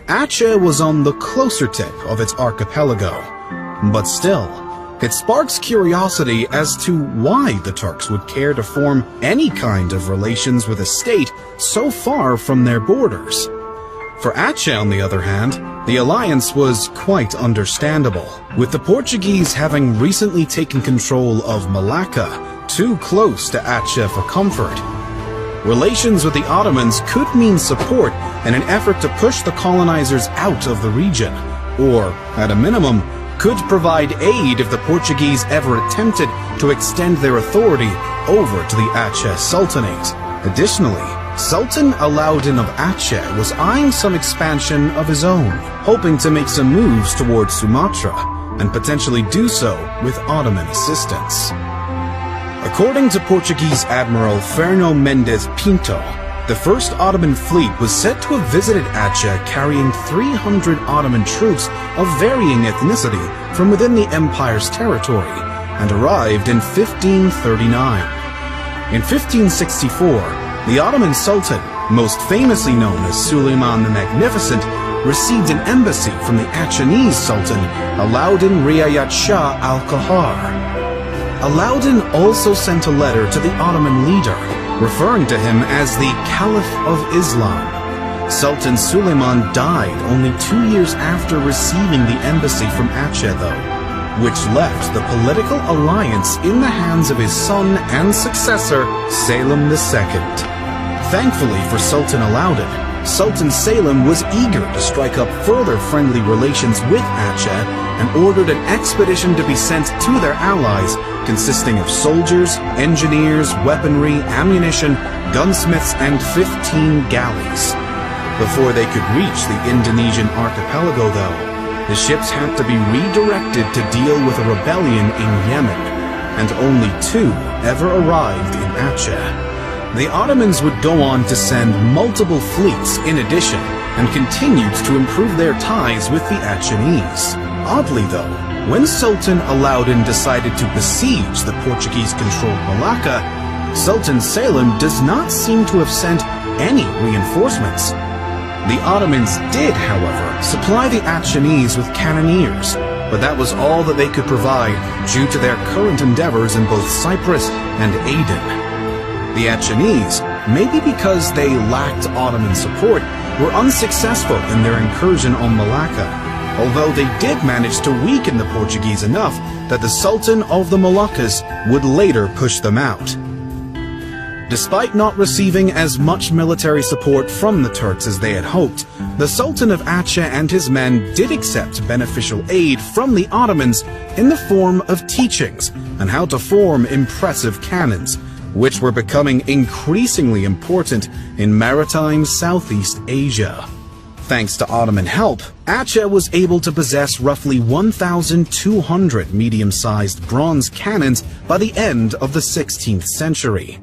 Aceh was on the closer tip of its archipelago, but still, it sparks curiosity as to why the Turks would care to form any kind of relations with a state so far from their borders. For Aceh, on the other hand, the alliance was quite understandable, with the Portuguese having recently taken control of Malacca, too close to Aceh for comfort. Relations with the Ottomans could mean support in an effort to push the colonizers out of the region, or, at a minimum, could provide aid if the Portuguese ever attempted to extend their authority over to the Aceh Sultanate. Additionally, Sultan Alauddin of Aceh was eyeing some expansion of his own, hoping to make some moves towards Sumatra, and potentially do so with Ottoman assistance. According to Portuguese Admiral Fernão Mendes Pinto, the first Ottoman fleet was said to have visited Aceh carrying 300 Ottoman troops of varying ethnicity from within the empire's territory, and arrived in 1539. In 1564, the Ottoman Sultan, most famously known as Suleiman the Magnificent, received an embassy from the Achenese Sultan Alauddin Riayat Shah al-Qahar. Alauddin also sent a letter to the Ottoman leader, referring to him as the Caliph of Islam. Sultan Suleiman died only 2 years after receiving the embassy from Aceh, though, which left the political alliance in the hands of his son and successor, Selim II. Thankfully for Sultan Alauddin, Sultan Selim was eager to strike up further friendly relations with Aceh and ordered an expedition to be sent to their allies, consisting of soldiers, engineers, weaponry, ammunition, gunsmiths, and 15 galleys. Before they could reach the Indonesian archipelago, though, the ships had to be redirected to deal with a rebellion in Yemen, and only 2 ever arrived in Aceh. The Ottomans would go on to send multiple fleets in addition, and continued to improve their ties with the Achenese. Oddly though, when Sultan Alauddin decided to besiege the Portuguese-controlled Malacca, Sultan Selim does not seem to have sent any reinforcements. The Ottomans did, however, supply the Achenese with cannoneers, but that was all that they could provide due to their current endeavors in both Cyprus and Aden. The Achenese, maybe because they lacked Ottoman support, were unsuccessful in their incursion on Malacca, although they did manage to weaken the Portuguese enough that the Sultan of the Moluccas would later push them out. Despite not receiving as much military support from the Turks as they had hoped, the Sultan of Aceh and his men did accept beneficial aid from the Ottomans in the form of teachings on how to form impressive cannons, which were becoming increasingly important in maritime Southeast Asia. Thanks to Ottoman help, Aceh was able to possess roughly 1,200 medium-sized bronze cannons by the end of the 16th century.